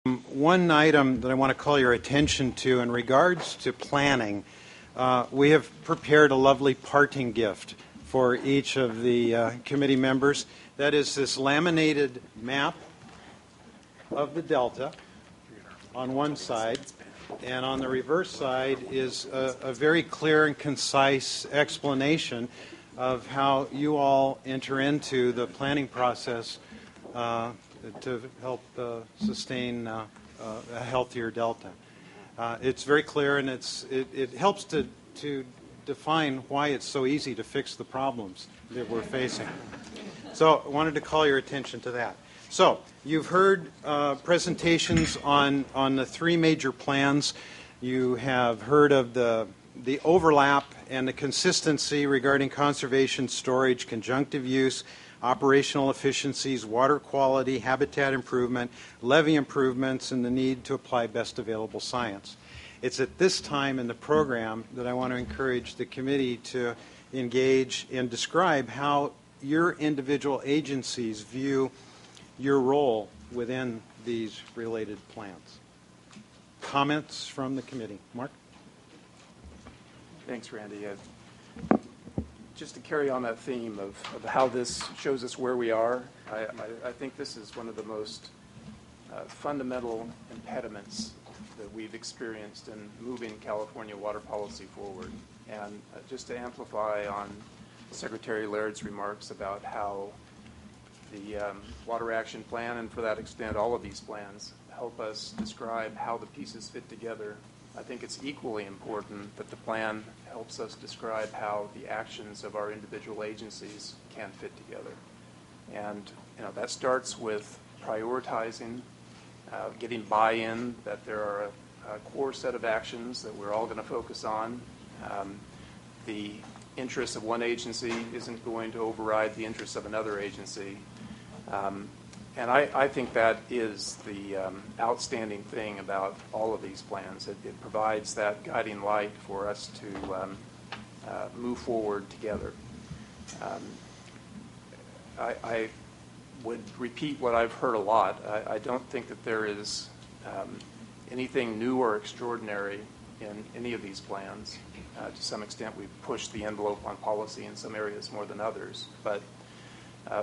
One item that I want to call your attention to in regards to planning, we have prepared a lovely parting gift for each of the committee members. That is this laminated map of the Delta on one side, and on the reverse side is a very clear and concise explanation of how you all enter into the planning process to help sustain a healthier Delta. It's very clear, and it helps to define why it's so easy to fix the problems that we're facing. So I wanted to call your attention to that. So you've heard presentations on the three major plans. You have heard of the overlap and the consistency regarding conservation, storage, conjunctive use, operational efficiencies, water quality, habitat improvement, levee improvements, and the need to apply best available science. It's at this time in the program that I want to encourage the committee to engage and describe how your individual agencies view your role within these related plans. Comments from the committee. Mark? Thanks, Randy. Just to carry on that theme of how this shows us where we are, I think this is one of the most fundamental impediments that we've experienced in moving California water policy forward. And just to amplify on Secretary Laird's remarks about how the Water Action Plan, and for that extent all of these plans, help us describe how the pieces fit together, I think it's equally important that the plan helps us describe how the actions of our individual agencies can fit together. And that starts with prioritizing, getting buy-in that there are a core set of actions that we're all going to focus on. The interests of one agency isn't going to override the interests of another agency. And I think that is the outstanding thing about all of these plans. It provides that guiding light for us to move forward together. I would repeat what I've heard a lot. I don't think that there is anything new or extraordinary in any of these plans. To some extent, we've pushed the envelope on policy in some areas more than others. But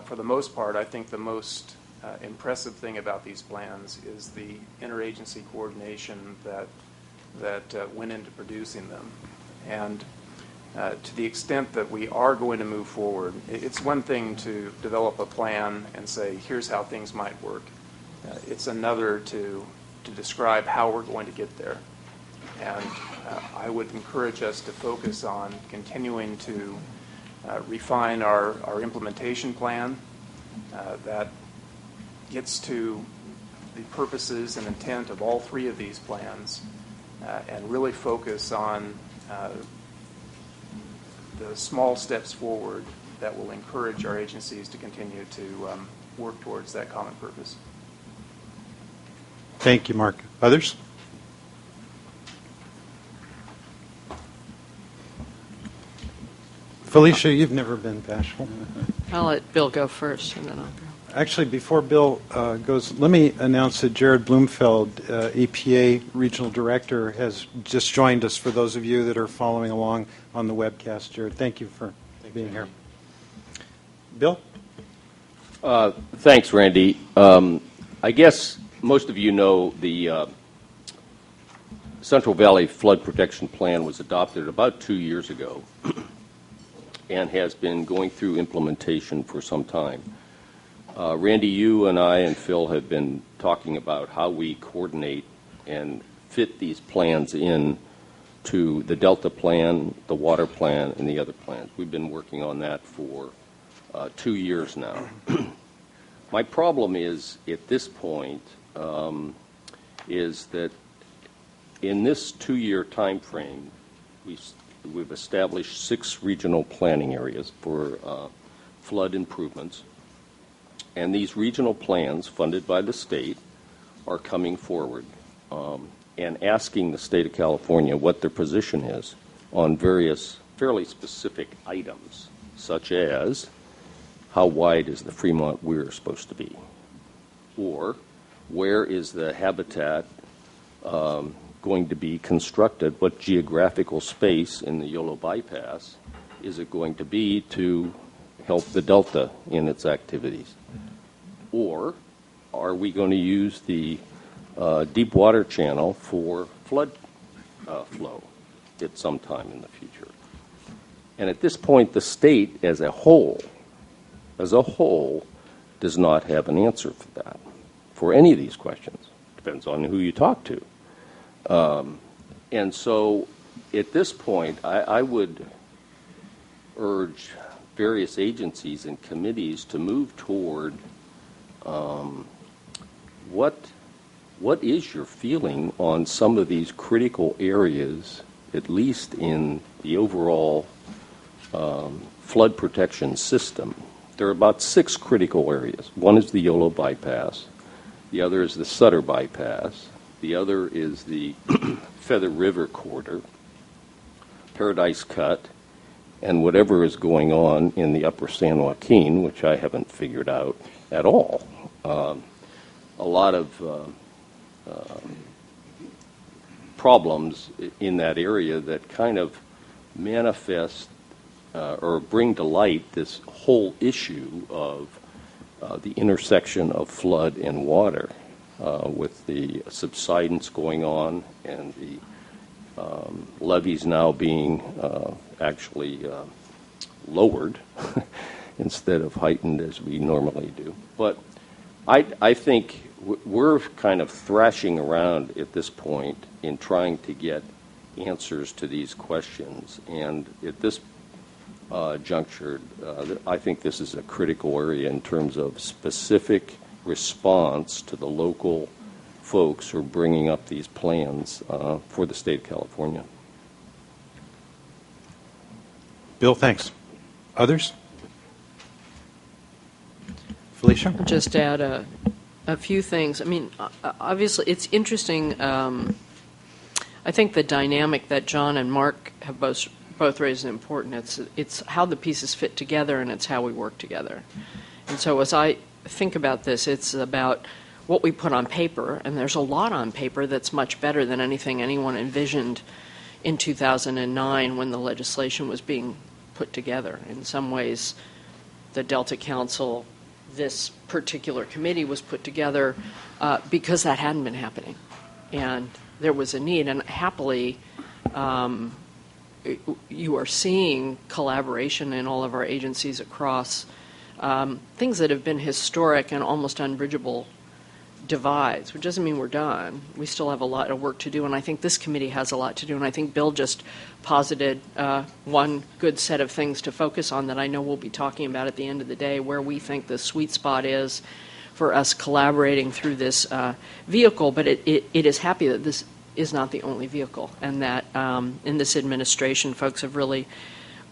for the most part, I think the most impressive thing about these plans is the interagency coordination that went into producing them. And to the extent that we are going to move forward, it's one thing to develop a plan and say, here's how things might work. It's another to describe how we're going to get there. And I would encourage us to focus on continuing to refine our implementation plan that gets to the purposes and intent of all three of these plans and really focus on the small steps forward that will encourage our agencies to continue to work towards that common purpose. Thank you, Mark. Others? Felicia, you've never been bashful. I'll let Bill go first, and then I'll go. Actually, before Bill goes, let me announce that Jared Bloomfeld, EPA Regional Director, has just joined us for those of you that are following along on the webcast. Jared, thank you for being here. Bill? Thanks, Randy. I guess most of you know the Central Valley Flood Protection Plan was adopted about 2 years ago and has been going through implementation for some time. Randy, you and I and Phil have been talking about how we coordinate and fit these plans in to the Delta Plan, the Water Plan, and the other plans. We've been working on that for 2 years now. My problem is, at this point, is that in this 2-year time frame, we've established 6 regional planning areas for flood improvements. And these regional plans, funded by the state, are coming forward and asking the state of California what their position is on various fairly specific items, such as how wide is the Fremont Weir supposed to be? Or where is the habitat going to be constructed? What geographical space in the Yolo bypass is it going to be to help the Delta in its activities? Or are we going to use the deep water channel for flood flow at some time in the future? And at this point, the state as a whole, does not have an answer for that, for any of these questions. Depends on who you talk to. And so at this point, I would urge various agencies and committees to move toward what is your feeling on some of these critical areas, at least in the overall flood protection system. There are about 6 critical areas. One is the Yolo bypass. The other is the Sutter bypass. The other is the Feather River corridor, Paradise Cut, and whatever is going on in the upper San Joaquin, which I haven't figured out at all. A lot of problems in that area that kind of manifest or bring to light this whole issue of the intersection of flood and water, with the subsidence going on and the levees now being actually lowered instead of heightened as we normally do. But I think we're kind of thrashing around at this point in trying to get answers to these questions. And at this juncture, I think this is a critical area in terms of specific response to the local folks who are bringing up these plans for the state of California. Bill, thanks. Others? Felicia? Just add a few things. I mean, obviously, it's interesting. I think the dynamic that John and Mark have both raised is important. It's how the pieces fit together, and it's how we work together. And so as I think about this, it's about what we put on paper, and there's a lot on paper that's much better than anything anyone envisioned in 2009 when the legislation was being put together. In some ways, the Delta Council, this particular committee was put together because that hadn't been happening, and there was a need. And happily, you are seeing collaboration in all of our agencies across things that have been historic and almost unbridgeable divides, which doesn't mean we're done. We still have a lot of work to do, and I think this committee has a lot to do, and I think Bill just posited one good set of things to focus on that I know we'll be talking about at the end of the day, where we think the sweet spot is for us collaborating through this vehicle. But it is happy that this is not the only vehicle, and that in this administration folks have really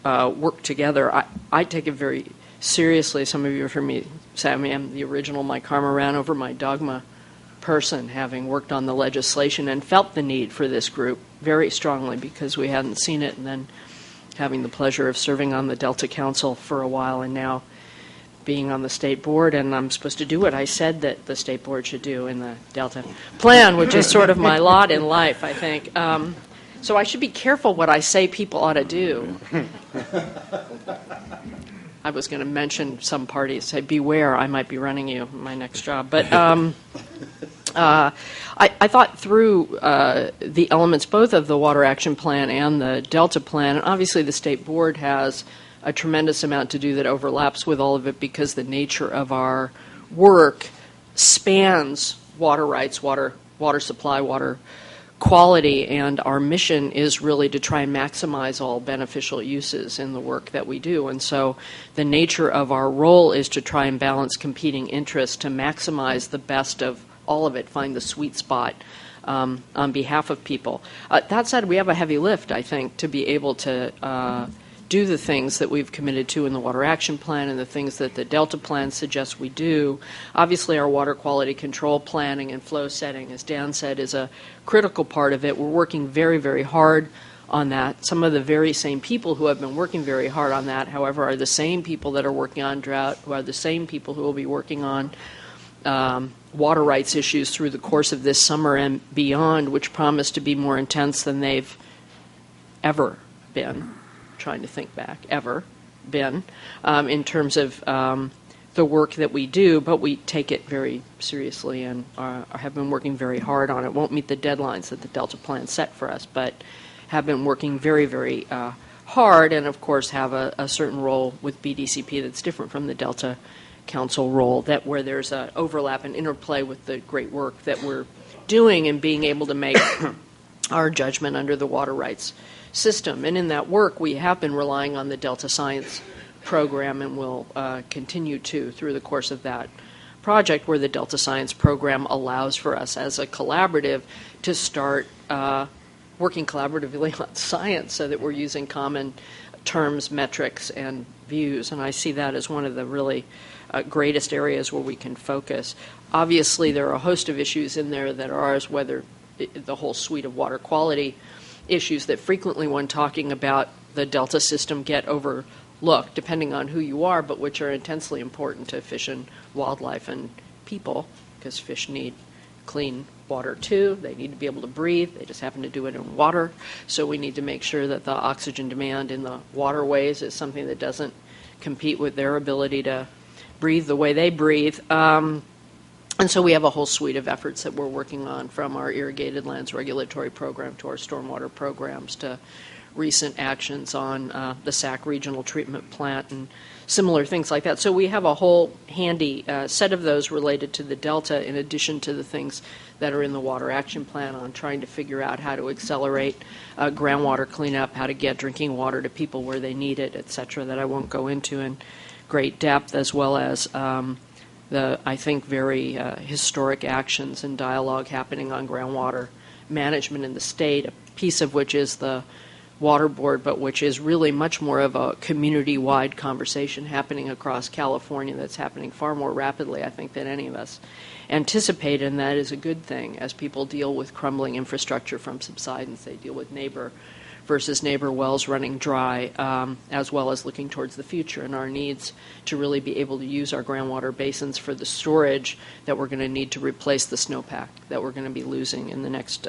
worked together. I take it very seriously. Some of you have heard me say I'm the original My Karma Ran Over My Dogma person, having worked on the legislation and felt the need for this group very strongly because we hadn't seen it, and then having the pleasure of serving on the Delta Council for a while and now being on the state board, and I'm supposed to do what I said that the state board should do in the Delta plan, which is sort of my lot in life, I think. So I should be careful what I say people ought to do. I was going to mention some parties, say, beware, I might be running you my next job. But I thought through the elements both of the Water Action Plan and the Delta Plan, and obviously the State Board has a tremendous amount to do that overlaps with all of it because the nature of our work spans water rights, water supply, water quality, and our mission is really to try and maximize all beneficial uses in the work that we do. And so the nature of our role is to try and balance competing interests to maximize the best of all of it, find the sweet spot on behalf of people. That said, we have a heavy lift, I think, to be able to do the things that we've committed to in the Water Action Plan and the things that the Delta Plan suggests we do. Obviously, our water quality control planning and flow setting, as Dan said, is a critical part of it. We're working very, very hard on that. Some of the very same people who have been working very hard on that, however, are the same people that are working on drought, who are the same people who will be working on water rights issues through the course of this summer and beyond, which promise to be more intense than they've ever been. Trying to think back, ever been, in terms of the work that we do, but we take it very seriously and have been working very hard on it. Won't meet the deadlines that the Delta Plan set for us, but have been working very, very hard, and of course have a certain role with BDCP that's different from the Delta Council role, that where there's an overlap and interplay with the great work that we're doing and being able to make our judgment under the water rights system. And in that work, we have been relying on the Delta Science program and will continue to through the course of that project, where the Delta Science program allows for us as a collaborative to start working collaboratively on science so that we're using common terms, metrics, and views. And I see that as one of the really greatest areas where we can focus. Obviously, there are a host of issues in there that are ours, whether the whole suite of water quality issues that frequently when talking about the Delta system get overlooked, depending on who you are, but which are intensely important to fish and wildlife and people, because fish need clean water too. They need to be able to breathe. They just happen to do it in water. So we need to make sure that the oxygen demand in the waterways is something that doesn't compete with their ability to breathe the way they breathe. And so we have a whole suite of efforts that we're working on, from our irrigated lands regulatory program to our stormwater programs to recent actions on the SAC regional treatment plant and similar things like that. So we have a whole handy set of those related to the Delta, in addition to the things that are in the Water Action Plan on trying to figure out how to accelerate groundwater cleanup, how to get drinking water to people where they need it, et cetera, that I won't go into in great depth, as well as the, I think, very historic actions and dialogue happening on groundwater management in the state, a piece of which is the Water Board, but which is really much more of a community-wide conversation happening across California that's happening far more rapidly, I think, than any of us anticipate, and that is a good thing. As people deal with crumbling infrastructure from subsidence, they deal with neighbor versus neighbor wells running dry, as well as looking towards the future and our needs to really be able to use our groundwater basins for the storage that we're going to need to replace the snowpack that we're going to be losing in the next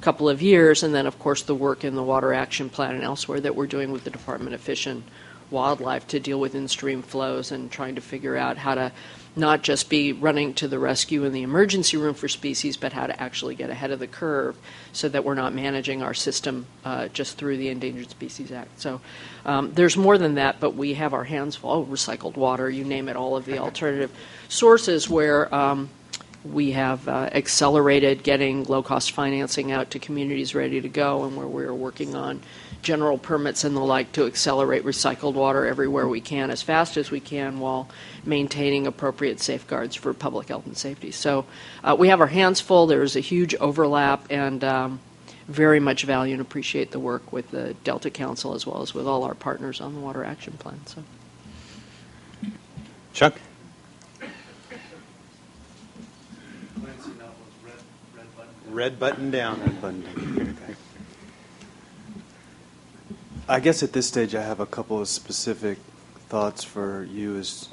couple of years. And then, of course, the work in the Water Action Plan and elsewhere that we're doing with the Department of Fish and Wildlife to deal with in-stream flows and trying to figure out how to not just be running to the rescue in the emergency room for species, but how to actually get ahead of the curve so that we're not managing our system just through the Endangered Species Act. So there's more than that, but we have our hands full. Oh, recycled water, you name it, all of the alternative sources where we have accelerated getting low-cost financing out to communities ready to go, and where we're working on general permits and the like to accelerate recycled water everywhere we can as fast as we can while maintaining appropriate safeguards for public health and safety. So we have our hands full. There's a huge overlap, and very much value and appreciate the work with the Delta Council as well as with all our partners on the Water Action Plan. So, Chuck? Red button down. Red button down. Okay. I guess at this stage I have a couple of specific thoughts for you as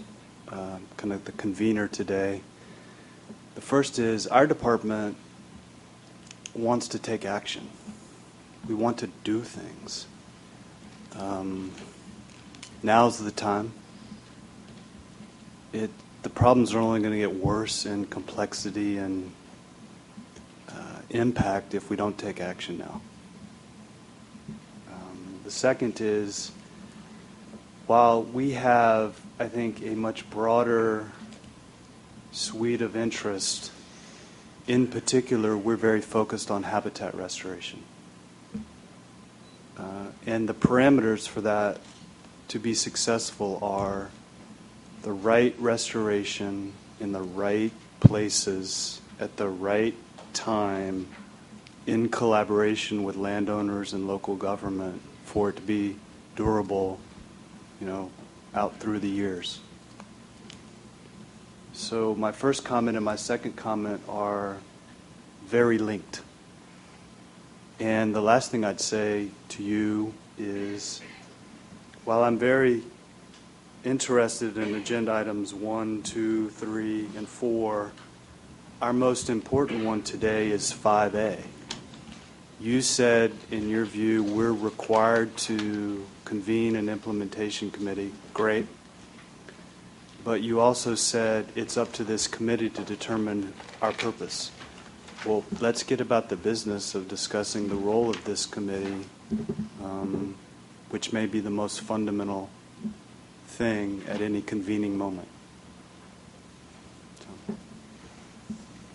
kind of the convener today. The first is our department wants to take action. We want to do things. Now's the time. The problems are only going to get worse in complexity and impact if we don't take action now. The second is, while we have, I think, a much broader suite of interest, in particular, we're very focused on habitat restoration. And the parameters for that to be successful are the right restoration in the right places at the right time in collaboration with landowners and local government for it to be durable, out through the years. So my first comment and my second comment are very linked. And the last thing I'd say to you is, while I'm very interested in agenda items 1, 2, 3, and 4. Our most important one today is 5A. You said, in your view, we're required to convene an implementation committee. Great. But you also said it's up to this committee to determine our purpose. Well, let's get about the business of discussing the role of this committee, which may be the most fundamental thing at any convening moment.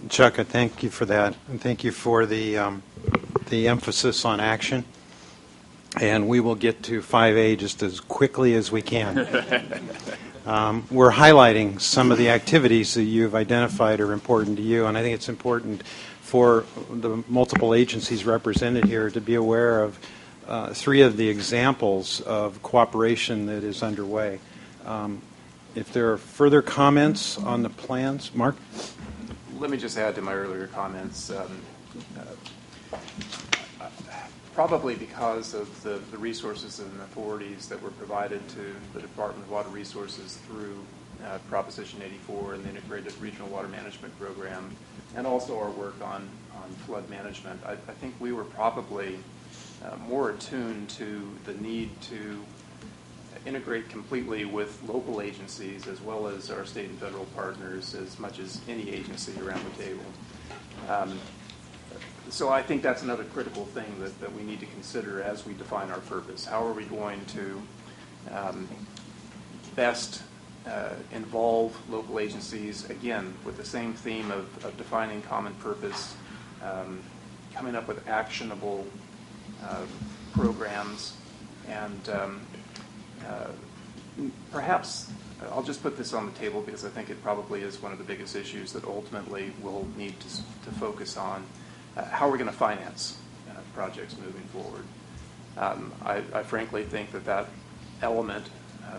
Chuck, I thank you for that, and thank you for the emphasis on action. And we will get to 5A just as quickly as we can. We're highlighting some of the activities that you've identified are important to you, and I think it's important for the multiple agencies represented here to be aware of 3 of the examples of cooperation that is underway. If there are further comments on the plans, Mark? Let me just add to my earlier comments. Probably because of the resources and authorities that were provided to the Department of Water Resources through Proposition 84 and the Integrated Regional Water Management Program, and also our work on flood management, I think we were probably more attuned to the need to integrate completely with local agencies as well as our state and federal partners as much as any agency around the table. So I think that's another critical thing that we need to consider as we define our purpose. How are we going to best involve local agencies, again, with the same theme of defining common purpose, coming up with actionable programs, and perhaps I'll just put this on the table because I think it probably is one of the biggest issues that ultimately we'll need to focus on. How are we going to finance projects moving forward? I frankly think that element,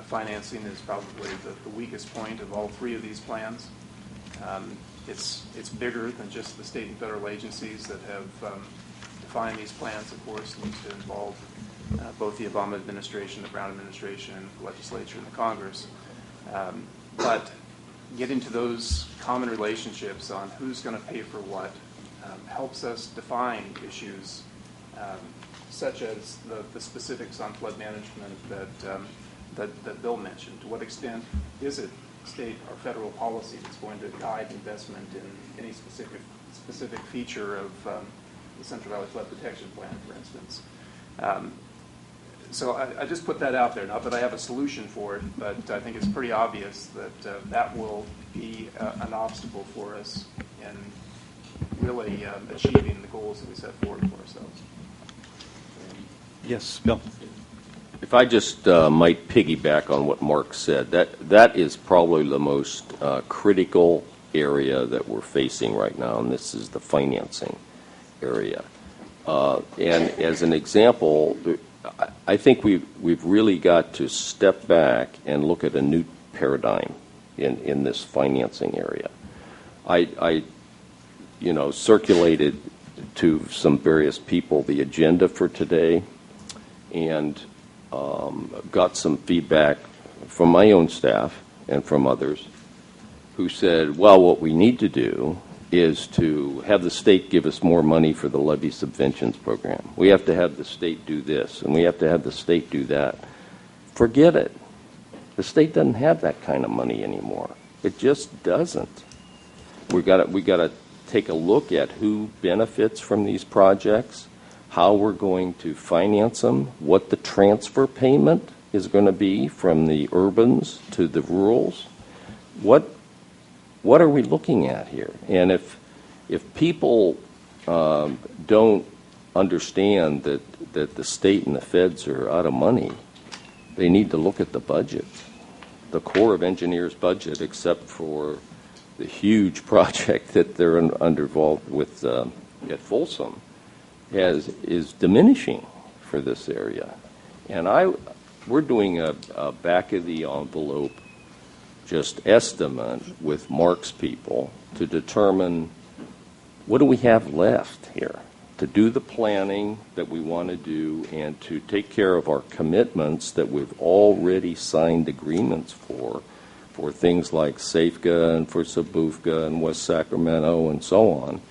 financing, is probably the weakest point of all 3 of these plans. It's bigger than just the state and federal agencies that have defined these plans. Of course, needs to involve both the Obama administration, the Brown administration, the legislature, and the Congress. But getting to those common relationships on who's going to pay for what helps us define issues such as the specifics on flood management that Bill mentioned. To what extent is it state or federal policy that's going to guide investment in any specific feature of the Central Valley Flood Protection Plan, for instance? So I just put that out there. Not that I have a solution for it, but I think it's pretty obvious that that will be an obstacle for us in really achieving the goals that we set forward for ourselves. Yes, Bill. If I just might piggyback on what Mark said, that is probably the most critical area that we're facing right now, and this is the financing area. And as an example, I think we've really got to step back and look at a new paradigm in this financing area. I circulated to some various people the agenda for today, and got some feedback from my own staff and from others who said, well, what we need to do is to have the state give us more money for the levy subventions program. We have to have the state do this, and we have to have the state do that. Forget it. The state doesn't have that kind of money anymore. It just doesn't. We got to take a look at who benefits from these projects, how we're going to finance them, what the transfer payment is going to be from the urbans to the rurals. What are we looking at here? And if people don't understand that the state and the feds are out of money, they need to look at the budget. The Corps of Engineers budget, except for the huge project that they're involved with at Folsom, is diminishing for this area. And we're doing a back of the envelope just estimate with Mark's people to determine what do we have left here. to do the planning that we want to do and to take care of our commitments that we've already signed agreements for things like Safeka and for Sabufka and West Sacramento and so on.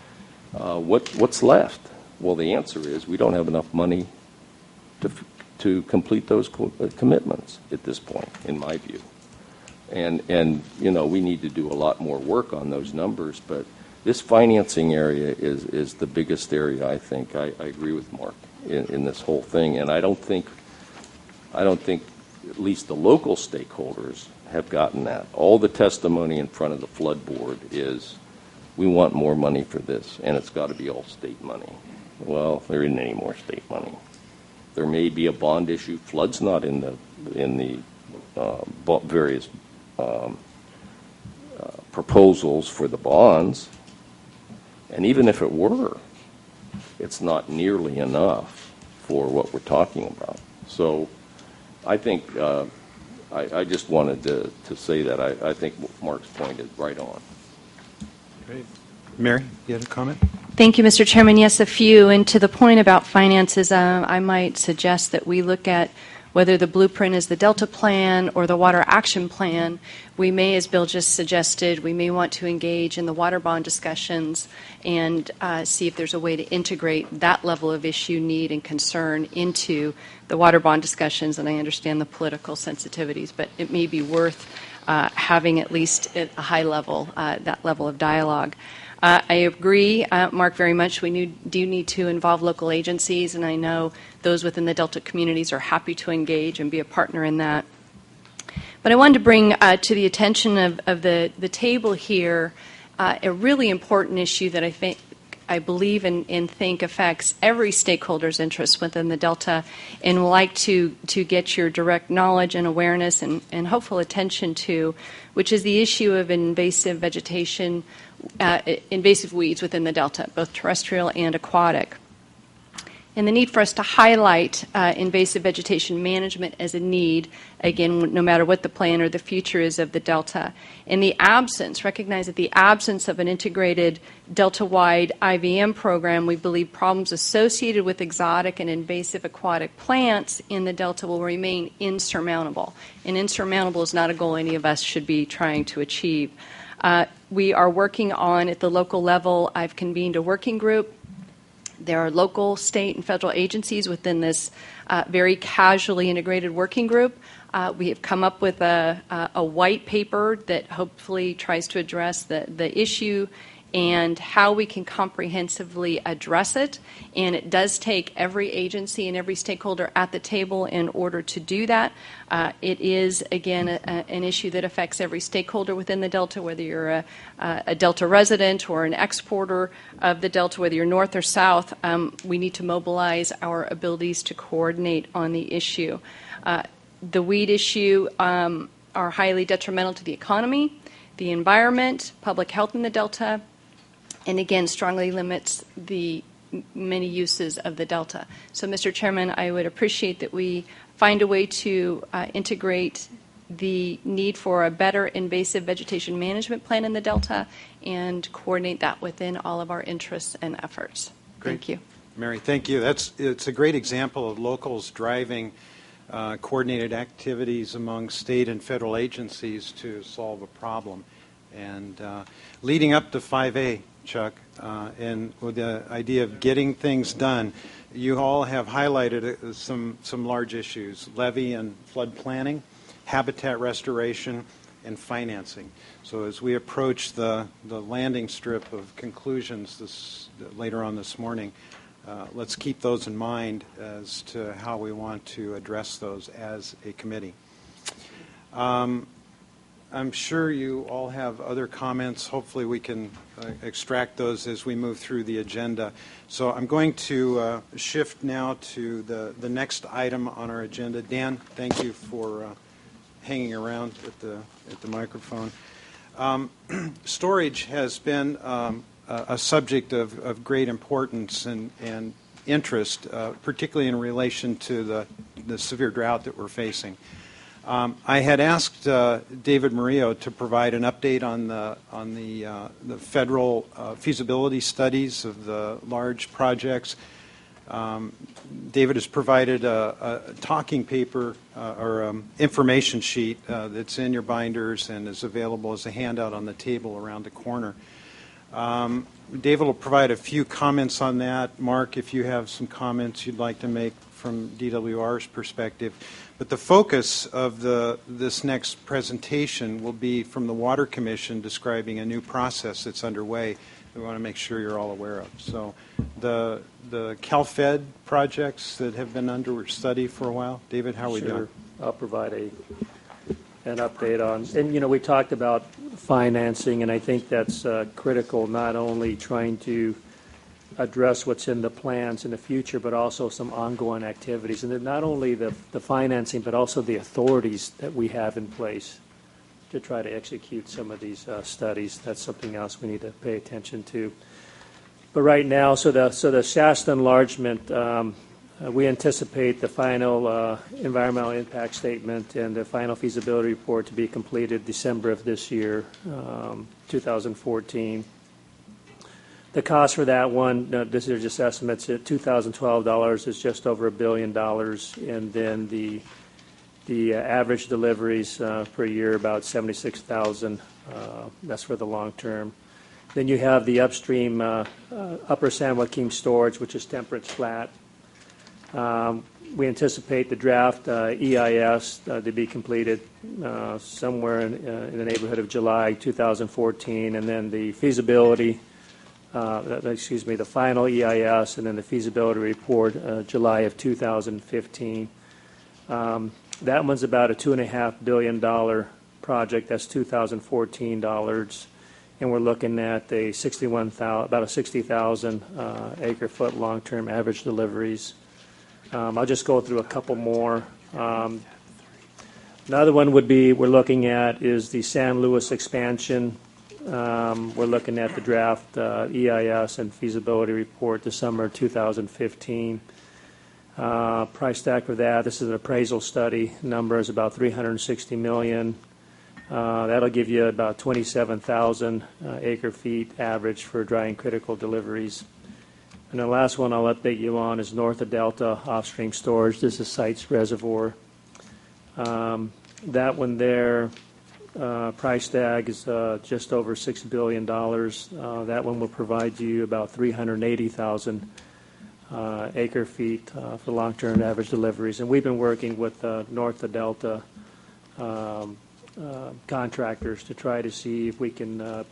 What's left? Well, the answer is we don't have enough money to complete those commitments at this point, in my view. And we need to do a lot more work on those numbers, but this financing area is the biggest area, I think. I agree with Mark in this whole thing, and I don't think at least the local stakeholders have gotten that. All the testimony in front of the flood board is we want more money for this, and it's got to be all state money. Well, there isn't any more state money. There may be a bond issue. Flood's not in the various proposals for the bonds, and even if it were, it's not nearly enough for what we're talking about. So I think I just wanted to say that I think Mark's point is right on. Great. Mary, you had a comment? Thank you, Mr. Chairman. Yes, a few. And to the point about finances, I might suggest that we look at whether the blueprint is the Delta Plan or the Water Action Plan. We may, as Bill just suggested, we may want to engage in the water bond discussions and see if there's a way to integrate that level of issue, need, and concern into the water bond discussions. And I understand the political sensitivities, but it may be worth having at least at a high level that level of dialogue. I agree, Mark, very much. We do need to involve local agencies, and I know those within the Delta communities are happy to engage and be a partner in that. But I wanted to bring to the attention of the table here a really important issue that I believe and think affects every stakeholder's interest within the Delta, and would like to get your direct knowledge and awareness and hopeful attention to, which is the issue of invasive vegetation, invasive weeds within the Delta, both terrestrial and aquatic. And the need for us to highlight invasive vegetation management as a need, again, no matter what the plan or the future is of the Delta. In the absence, recognize that the absence of an integrated Delta-wide IVM program, we believe problems associated with exotic and invasive aquatic plants in the Delta will remain insurmountable. And insurmountable is not a goal any of us should be trying to achieve. We are working on, at the local level, I've convened a working group. There are local, state, and federal agencies within this very casually integrated working group. We have come up with a white paper that hopefully tries to address the issue and how we can comprehensively address it. And it does take every agency and every stakeholder at the table in order to do that. It is, again, an issue that affects every stakeholder within the Delta, whether you're a Delta resident or an exporter of the Delta, whether you're north or south. We need to mobilize our abilities to coordinate on the issue. The weed issue are highly detrimental to the economy, the environment, public health in the Delta, and again, strongly limits the many uses of the Delta. So, Mr. Chairman, I would appreciate that we find a way to integrate the need for a better invasive vegetation management plan in the Delta and coordinate that within all of our interests and efforts. Great. Thank you. Mary, thank you. It's a great example of locals driving coordinated activities among state and federal agencies to solve a problem. And leading up to 5A, Chuck, and with the idea of getting things done, you all have highlighted some large issues: levee and flood planning, habitat restoration, and financing. So as we approach the landing strip of conclusions later on this morning, let's keep those in mind as to how we want to address those as a committee. I'm sure you all have other comments. Hopefully we can extract those as we move through the agenda. So I'm going to shift now to the next item on our agenda. Dan, thank you for hanging around at the microphone. Storage has been a subject of great importance and interest, particularly in relation to the severe drought that we're facing. I had asked David Murillo to provide an update on the federal feasibility studies of the large projects. David has provided a talking paper or information sheet that's in your binders and is available as a handout on the table around the corner. David will provide a few comments on that. Mark, if you have some comments you'd like to make from DWR's perspective. But the focus of this next presentation will be from the Water Commission describing a new process that's underway we want to make sure you're all aware of. So the CalFed projects that have been under study for a while. David, how are we doing? I'll provide an update on, and we talked about financing, and I think that's critical, not only trying to address what's in the plans in the future, but also some ongoing activities. And then not only the financing, but also the authorities that we have in place to try to execute some of these studies. That's something else we need to pay attention to. But right now, so the Shasta enlargement, we anticipate the final environmental impact statement and the final feasibility report to be completed December of this year, 2014. The cost for that one, this is just estimates, at $2012 is just over $1 billion, and then the average deliveries per year about 76,000. That's for the long term. Then you have the upstream Upper San Joaquin storage, which is temperate flat. We anticipate the draft EIS to be completed somewhere in the neighborhood of July 2014, and then the feasibility. The final EIS and then the feasibility report, July of 2015. That one's about a $2.5 billion project. That's 2014 dollars, and we're looking at about a 60,000 acre-foot long-term average deliveries. I'll just go through a couple more. Another one we're looking at is the San Luis expansion. We're looking at the draft EIS and feasibility report this summer 2015. Price tag for that, this is an appraisal study. Number is about $360 million. That'll give you about 27,000 acre-feet average for dry and critical deliveries. And the last one I'll update you on is north of Delta offstream storage. This is Sites Reservoir. That one there, price tag is just over $6 billion. That one will provide you about 380,000 acre-feet for long-term average deliveries. And we've been working with north of Delta contractors to try to see if we can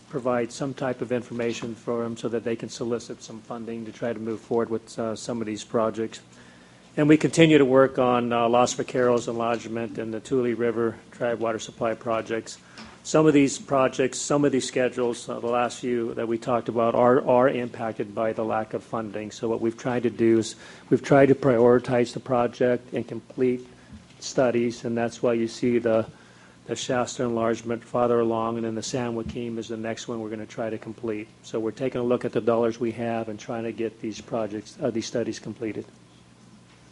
provide some type of information for them so that they can solicit some funding to try to move forward with some of these projects. And we continue to work on Los Vaqueros enlargement and the Tule River Tribe Water Supply projects. Some of these projects, some of these schedules, the last few that we talked about, are impacted by the lack of funding. So what we've tried to do is we've tried to prioritize the project and complete studies, and that's why you see the Shasta enlargement farther along, and then the San Joaquin is the next one we're going to try to complete. So we're taking a look at the dollars we have and trying to get these projects, these studies completed.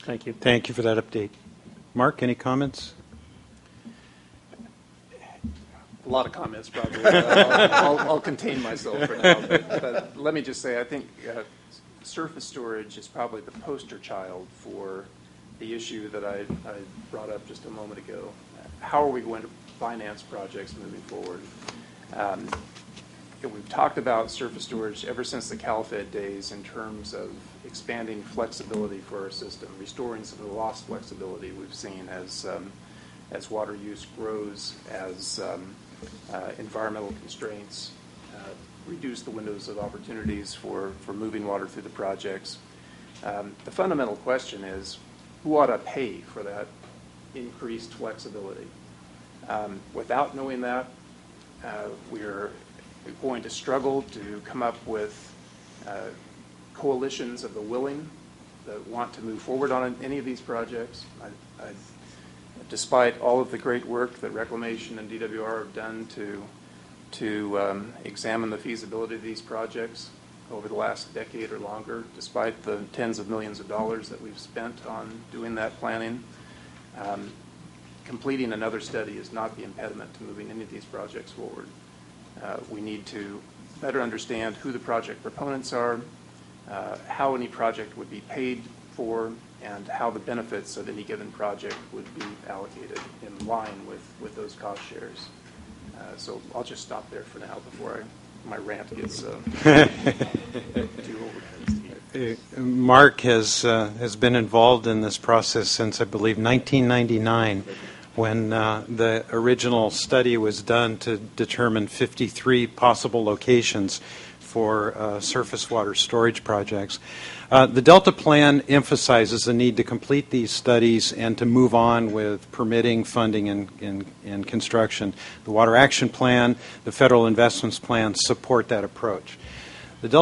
Thank you. Thank you for that update. Mark, any comments? A lot of comments, probably. I'll contain myself for now. But let me just say, I think surface storage is probably the poster child for the issue that I brought up just a moment ago. How are we going to finance projects moving forward? We've talked about surface storage ever since the CalFed days in terms of expanding flexibility for our system, restoring some of the lost flexibility we've seen as water use grows, as environmental constraints reduce the windows of opportunities for moving water through the projects. The fundamental question is, who ought to pay for that increased flexibility? Without knowing that, we're going to struggle to come up with coalitions of the willing that want to move forward on any of these projects. Despite all of the great work that Reclamation and DWR have done to examine the feasibility of these projects over the last decade or longer, despite the tens of millions of dollars that we've spent on doing that planning, completing another study is not the impediment to moving any of these projects forward. We need to better understand who the project proponents are, how any project would be paid for, and how the benefits of any given project would be allocated in line with those cost shares. So I'll just stop there for now before my rant gets too over. Mark has been involved in this process since, I believe, 1999, when the original study was done to determine 53 possible locations for surface water storage projects. The Delta Plan emphasizes the need to complete these studies and to move on with permitting, funding, and construction. The Water Action Plan, the Federal Investments Plan support that approach.